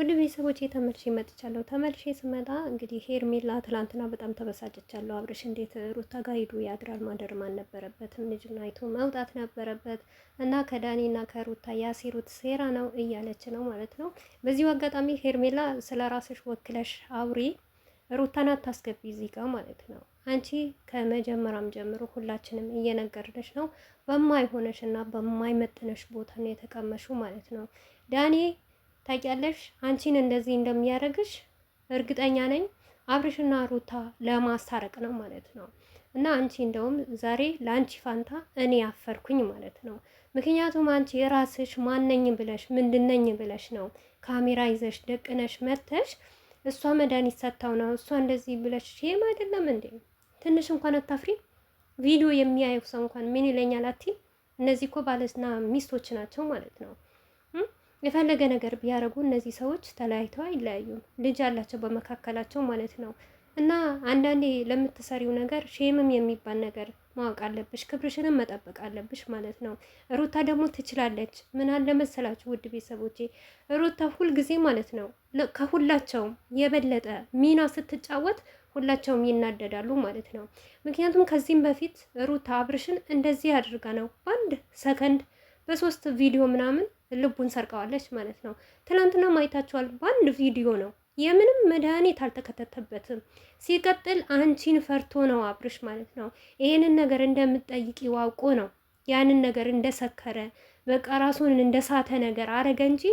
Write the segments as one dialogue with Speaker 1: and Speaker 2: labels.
Speaker 1: ወደ ቤተሰቦቼ ተመልሼ መጥቻለሁ። ተመልሼ ስመጣ እንግዲህ ሄርሜላ ትላንትና በጣም ተበሳጭቻለሁ። አብርሽ እንዴት ሩታ ጋር ሂዱ ያድራል፣ ማደርም አልነበረበትም፣ ልጅን አይቶ መውጣት ነበረበት እና ከዳኒና ከሩታ ያሴሩት ሴራ ነው እያለች ነው ማለት ነው። በዚሁ አጋጣሚ ሄርሜላ ስለ ራስሽ ወክለሽ አውሪ፣ ሩታን አታስገቢ እዚህ ጋር ማለት ነው። አንቺ ከመጀመሪያም ጀምሮ ሁላችንም እየነገርንሽ ነው፣ በማይሆነሽ እና በማይመጥነሽ ቦታ ነው የተቀመሽው ማለት ነው። ዳኒ ታውቂያለሽ፣ አንቺን እንደዚህ እንደሚያደርግሽ እርግጠኛ ነኝ። አብርሽና ሩታ ለማስታረቅ ነው ማለት ነው። እና አንቺ እንደውም ዛሬ ለአንቺ ፋንታ እኔ ያፈርኩኝ ማለት ነው። ምክንያቱም አንቺ የራስሽ ማነኝ ብለሽ ምንድነኝ ብለሽ ነው ካሜራ ይዘሽ ደቅነሽ መተሽ እሷ መድኃኒት ሰጥታው ነው እሷ እንደዚህ ብለሽ ሼም አይደለም እንዴ? ትንሽ እንኳን አታፍሪ? ቪዲዮ የሚያየው ሰው እንኳን ምን ይለኛል አቲ? እነዚህ እኮ ባለና ሚስቶች ናቸው ማለት ነው። የፈለገ ነገር ቢያደርጉ እነዚህ ሰዎች ተለያይተው አይለያዩም። ልጅ አላቸው በመካከላቸው ማለት ነው። እና አንዳንዴ ለምትሰሪው ነገር ሼምም የሚባል ነገር ማወቅ አለብሽ፣ ክብርሽንም መጠበቅ አለብሽ ማለት ነው። ሩታ ደግሞ ትችላለች። ምን አለ መሰላችሁ ውድ ቤተሰቦቼ፣ ሩታ ሁልጊዜ ማለት ነው ከሁላቸውም የበለጠ ሚና ስትጫወት ሁላቸውም ይናደዳሉ ማለት ነው። ምክንያቱም ከዚህም በፊት ሩታ አብርሽን እንደዚህ አድርጋ ነው በአንድ ሰከንድ በ3 ቪዲዮ ምናምን ልቡን ሰርቀዋለች ማለት ነው። ትናንትና ማይታችኋል፣ በአንድ ቪዲዮ ነው። የምንም መድኃኒት አልተከተተበትም። ሲቀጥል አንቺን ፈርቶ ነው አብርሽ ማለት ነው። ይሄንን ነገር እንደምትጠይቂ ዋውቆ ነው ያንን ነገር እንደሰከረ በቃ ራሱን እንደሳተ ነገር አረገ እንጂ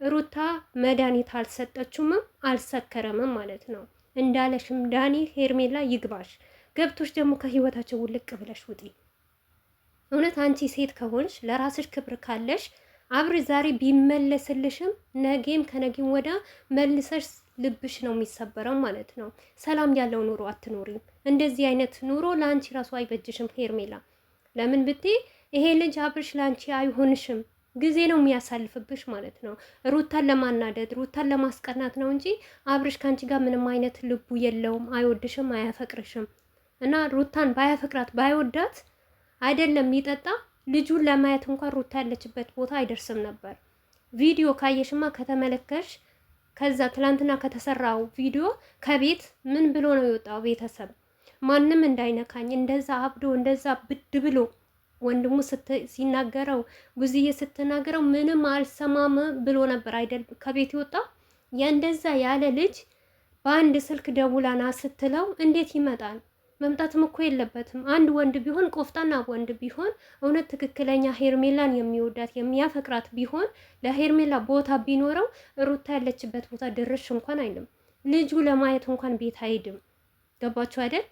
Speaker 1: ሩታ መድኃኒት አልሰጠችውም አልሰከረምም ማለት ነው። እንዳለሽም ዳኒ ሄርሜላ ይግባሽ፣ ገብቶሽ ደግሞ ከህይወታቸው ውልቅ ብለሽ ውጪ። እውነት አንቺ ሴት ከሆንሽ ለራስሽ ክብር ካለሽ አብር ዛሬ ቢመለስልሽም ነገም ከነገም ወዳ መልሰሽ ልብሽ ነው የሚሰበረው ማለት ነው። ሰላም ያለው ኑሮ አትኖሪም። እንደዚህ አይነት ኑሮ ለአንቺ ራሱ አይበጅሽም ሄርሜላ። ለምን ብትይ ይሄ ልጅ አብርሽ ለአንቺ አይሆንሽም። ጊዜ ነው የሚያሳልፍብሽ ማለት ነው። ሩታን ለማናደድ ሩታን ለማስቀናት ነው እንጂ አብርሽ ከአንቺ ጋር ምንም አይነት ልቡ የለውም። አይወድሽም፣ አያፈቅርሽም። እና ሩታን ባያፈቅራት ባይወዳት አይደለም ሊጠጣ ልጁን ለማየት እንኳን ሩታ ያለችበት ቦታ አይደርስም ነበር። ቪዲዮ ካየሽማ ከተመለከሽ ከዛ ትላንትና ከተሰራው ቪዲዮ ከቤት ምን ብሎ ነው የወጣው? ቤተሰብ ማንም እንዳይነካኝ እንደዛ አብዶ እንደዛ ብድ ብሎ ወንድሙ ሲናገረው ጉዝዬ ስትናገረው ምንም አልሰማም ብሎ ነበር አይደል ከቤት ይወጣ። እንደዛ ያለ ልጅ በአንድ ስልክ ደውላና ስትለው እንዴት ይመጣል? መምጣትም እኮ የለበትም። አንድ ወንድ ቢሆን ቆፍጣና ወንድ ቢሆን እውነት ትክክለኛ ሄርሜላን የሚወዳት የሚያፈቅራት ቢሆን ለሄርሜላ ቦታ ቢኖረው ሩታ ያለችበት ቦታ ድርሽ እንኳን አይልም። ልጁ ለማየት እንኳን ቤት አይሄድም። ገባችሁ አይደል?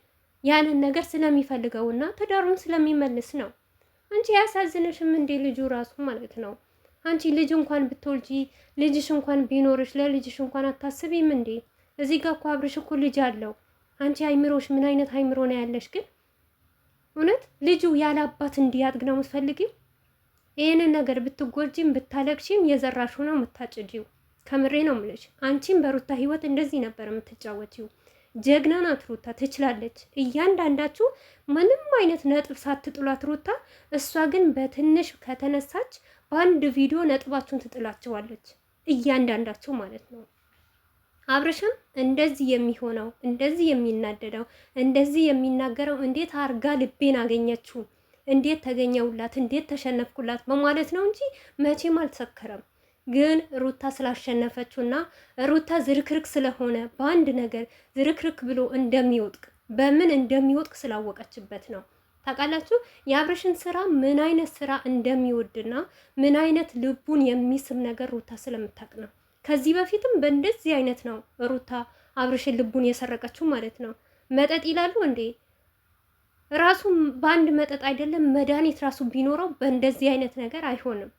Speaker 1: ያንን ነገር ስለሚፈልገውና ትዳሩን ስለሚመልስ ነው። አንቺ ያሳዝንሽም እንዴ ልጁ ራሱ ማለት ነው። አንቺ ልጅ እንኳን ብትወልጂ ልጅሽ እንኳን ቢኖርሽ ለልጅሽ እንኳን አታስቢም እንዴ? እዚህ ጋር እኮ አብርሽ እኮ ልጅ አለው። አንቺ አይምሮሽ ምን አይነት አይምሮ ነው ያለሽ? ግን እውነት ልጁ ያለ አባት እንዲያድግ ነው የምትፈልጊው? ይሄንን ነገር ብትጎጂም ብታለቅሺም የዘራሹ ነው የምታጭጂው። ከምሬ ነው የምልሽ። አንቺም በሩታ ህይወት እንደዚህ ነበር የምትጫወቺው። ጀግና ናት ሩታ፣ ትችላለች። እያንዳንዳችሁ ምንም አይነት ነጥብ ሳትጥሏት ሩታ፣ እሷ ግን በትንሽ ከተነሳች በአንድ ቪዲዮ ነጥባችሁን ትጥላቸዋለች። እያንዳንዳችሁ ማለት ነው። አብርሽም እንደዚህ የሚሆነው እንደዚህ የሚናደደው እንደዚህ የሚናገረው እንዴት አርጋ ልቤን አገኘችው፣ እንዴት ተገኘውላት፣ እንዴት ተሸነፍኩላት በማለት ነው እንጂ መቼም አልተሰከረም። ግን ሩታ ስላሸነፈችውና ሩታ ዝርክርክ ስለሆነ በአንድ ነገር ዝርክርክ ብሎ እንደሚወጥቅ በምን እንደሚወጥቅ ስላወቀችበት ነው። ታውቃላችሁ የአብርሽን ስራ ምን አይነት ስራ እንደሚወድና ምን አይነት ልቡን የሚስብ ነገር ሩታ ስለምታውቅ ነው። ከዚህ በፊትም በእንደዚህ አይነት ነው ሩታ አብርሽን ልቡን የሰረቀችው ማለት ነው። መጠጥ ይላሉ እንዴ? ራሱ በአንድ መጠጥ አይደለም መድኃኒት ራሱ ቢኖረው በእንደዚህ አይነት ነገር አይሆንም።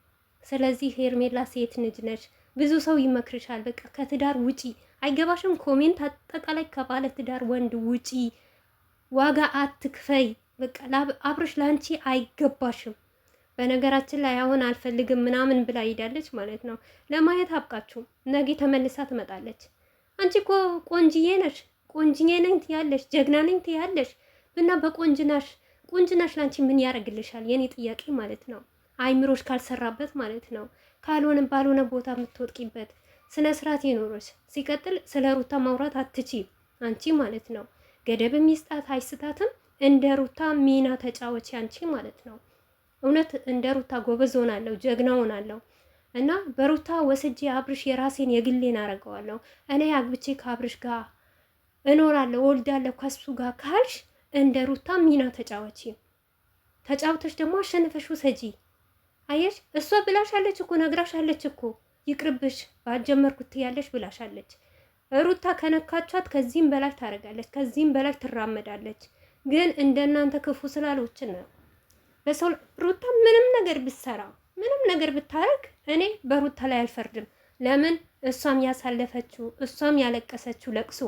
Speaker 1: ስለዚህ ሄርሜላ ሴት ልጅ ነች፣ ብዙ ሰው ይመክርሻል። በቃ ከትዳር ውጪ አይገባሽም። ኮሜንት አጠቃላይ ከባለ ትዳር ወንድ ውጪ፣ ዋጋ አትክፈይ። በቃ አብርሽ ላንቺ አይገባሽም። በነገራችን ላይ አሁን አልፈልግም ምናምን ብላ ሄዳለች ማለት ነው። ለማየት አብቃችሁ። ነገ ተመልሳ ትመጣለች። አንቺ እኮ ቆንጅዬ ነሽ፣ ቆንጅዬ ነኝ ትያለሽ፣ ጀግና ነኝ ትያለሽ እና ቁንጅናሽ ላንቺ ምን ያደርግልሻል? የኔ ጥያቄ ማለት ነው። አይምሮሽ ካልሰራበት ማለት ነው። ካልሆነ ባልሆነ ቦታ የምትወጥቂበት ስነ ስርዓት ይኖርሽ። ሲቀጥል ስለ ሩታ ማውራት አትችይም አንቺ ማለት ነው። ገደብም ይስጣት አይስጣትም፣ እንደ ሩታ ሚና ተጫወች አንቺ ማለት ነው። እውነት እንደ ሩታ ጎበዝ ሆናለሁ፣ ጀግና ሆናለሁ እና በሩታ ወስጄ አብርሽ የራሴን የግሌን አረገዋለሁ። እኔ አግብቼ ከአብርሽ ጋር እኖራለሁ ወልዳለሁ ከሱ ጋር ካልሽ እንደ ሩታ ሚና ተጫወቺ። ተጫውተሽ ደግሞ አሸንፈሽ ውሰጂ። አየሽ እሷ ብላሻለች እኮ ነግራሻለች እኮ ይቅርብሽ ባጀመርኩት ያለሽ ብላሻለች። ሩታ ከነካቻት ከዚህም በላይ ታደርጋለች፣ ከዚህም በላይ ትራመዳለች። ግን እንደናንተ ክፉ ስላሎችን ነው በሰው ሩታ ምንም ነገር ብትሰራ ምንም ነገር ብታረግ እኔ በሩታ ላይ አልፈርድም። ለምን እሷም ያሳለፈችው እሷም ያለቀሰችው ለቅሶ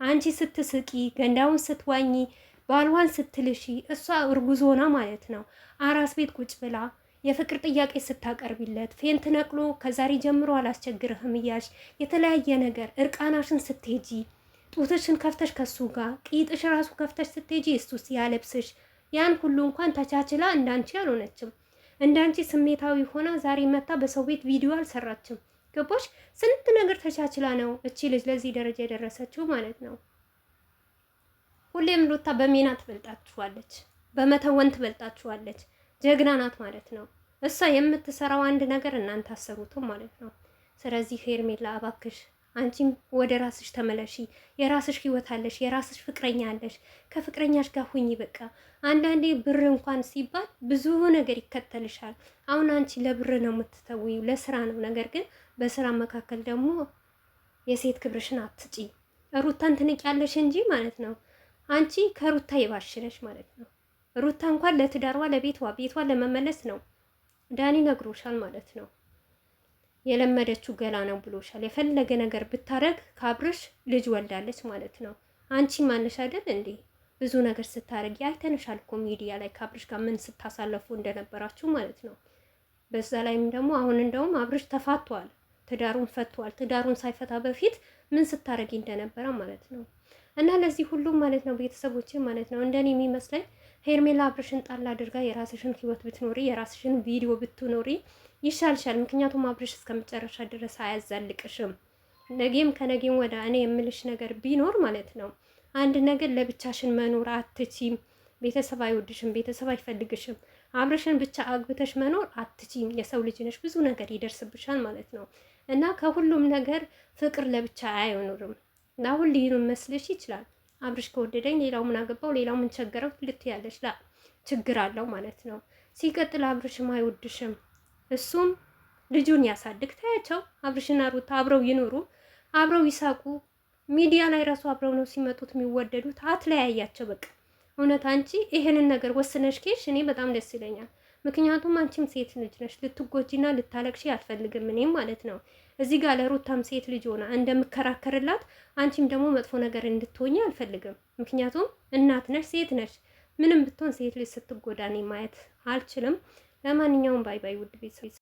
Speaker 1: አንቺ ስትስቂ ገንዳውን ስትዋኚ ባልዋን ስትልሺ እሷ እርጉዞና ማለት ነው አራስ ቤት ቁጭ ብላ የፍቅር ጥያቄ ስታቀርቢለት ፌንት ነቅሎ ከዛሬ ጀምሮ አላስቸግርህም እያልሽ የተለያየ ነገር እርቃናሽን ስትሄጂ ጡትሽን ከፍተሽ ከሱ ጋር ቂጥሽ ራሱ ከፍተሽ ስትሄጂ እሱስ ያለብስሽ ያን ሁሉ እንኳን ተቻችላ እንዳንቺ አልሆነችም። እንዳንቺ ስሜታዊ ሆና ዛሬ መታ በሰው ቤት ቪዲዮ አልሰራችም። ገባሽ? ስንት ነገር ተቻችላ ነው እቺ ልጅ ለዚህ ደረጃ የደረሰችው ማለት ነው። ሁሌም ሩታ በሚና ትበልጣችኋለች፣ በመተወን ትበልጣችኋለች። ጀግና ናት ማለት ነው። እሷ የምትሰራው አንድ ነገር እናንተ አሰሩትም ማለት ነው። ስለዚህ ሄርሜላ እባክሽ አንቺም ወደ ራስሽ ተመለሺ። የራስሽ ህይወት አለሽ፣ የራስሽ ፍቅረኛ አለሽ። ከፍቅረኛሽ ጋር ሁኚ። በቃ አንዳንዴ ብር እንኳን ሲባል ብዙ ነገር ይከተልሻል። አሁን አንቺ ለብር ነው የምትተዊው፣ ለስራ ነው። ነገር ግን በስራ መካከል ደግሞ የሴት ክብርሽን አትጪ። ሩታን ትንቂያለሽ እንጂ ማለት ነው። አንቺ ከሩታ የባሽነሽ ማለት ነው። ሩታ እንኳን ለትዳሯ ቤቷ ለመመለስ ነው ዳኒ ነግሮሻል ማለት ነው። የለመደችው ገላ ነው ብሎሻል። የፈለገ ነገር ብታረግ ከአብርሽ ልጅ ወልዳለች ማለት ነው። አንቺ ማነሽ አይደል እንዴ? ብዙ ነገር ስታረጊ አይተንሻል እኮ ሚዲያ ላይ ከአብርሽ ጋር ምን ስታሳለፉ እንደነበራችሁ ማለት ነው። በዛ ላይም ደግሞ አሁን እንደውም አብርሽ ተፋቷል፣ ትዳሩን ፈቷል። ትዳሩን ሳይፈታ በፊት ምን ስታረጊ እንደነበረ ማለት ነው። እና ለዚህ ሁሉም ማለት ነው ቤተሰቦቼ ማለት ነው እንደኔ የሚመስለኝ ሄርሜላ አብርሽን ጣል አድርጋ የራስሽን ህይወት ብትኖሪ የራስሽን ቪዲዮ ብትኖሪ ይሻልሻል። ምክንያቱም አብርሽ እስከመጨረሻ ድረስ አያዛልቅሽም። ነገም ከነገም ወደ እኔ የምልሽ ነገር ቢኖር ማለት ነው አንድ ነገር ለብቻሽን መኖር አትቺም። ቤተሰብ አይወድሽም፣ ቤተሰብ አይፈልግሽም። አብርሽን ብቻ አግብተሽ መኖር አትቺም። የሰው ልጅ ነሽ፣ ብዙ ነገር ይደርስብሻል ማለት ነው። እና ከሁሉም ነገር ፍቅር ለብቻ አይኖርም። እና ሁሉ መስልሽ ይችላል አብርሽ ከወደደኝ ሌላው ምን አገባው ሌላው ምን ቸገረው ልትያለሽ። ላ ችግር አለው ማለት ነው። ሲቀጥል አብርሽም አይወድሽም። እሱም ልጁን ያሳድግ። ታያቸው አብርሽና ሩታ አብረው ይኖሩ፣ አብረው ይሳቁ። ሚዲያ ላይ ራሱ አብረው ነው ሲመጡት የሚወደዱት። አትለያያቸው በቃ። እውነት አንቺ ይሄንን ነገር ወስነሽ ከሽ እኔ በጣም ደስ ይለኛል። ምክንያቱም አንቺም ሴት ልጅ ነሽ፣ ልትጎጂና ልታለቅሺ አልፈልግም እኔም ማለት ነው። እዚህ ጋር ለሩታም ሴት ልጅ ሆና እንደምከራከርላት አንቺም ደግሞ መጥፎ ነገር እንድትሆኚ አልፈልግም። ምክንያቱም እናት ነሽ፣ ሴት ነሽ። ምንም ብትሆን ሴት ልጅ ስትጎዳ እኔ ማየት አልችልም። ለማንኛውም ባይ ባይ ውድ ቤተሰብ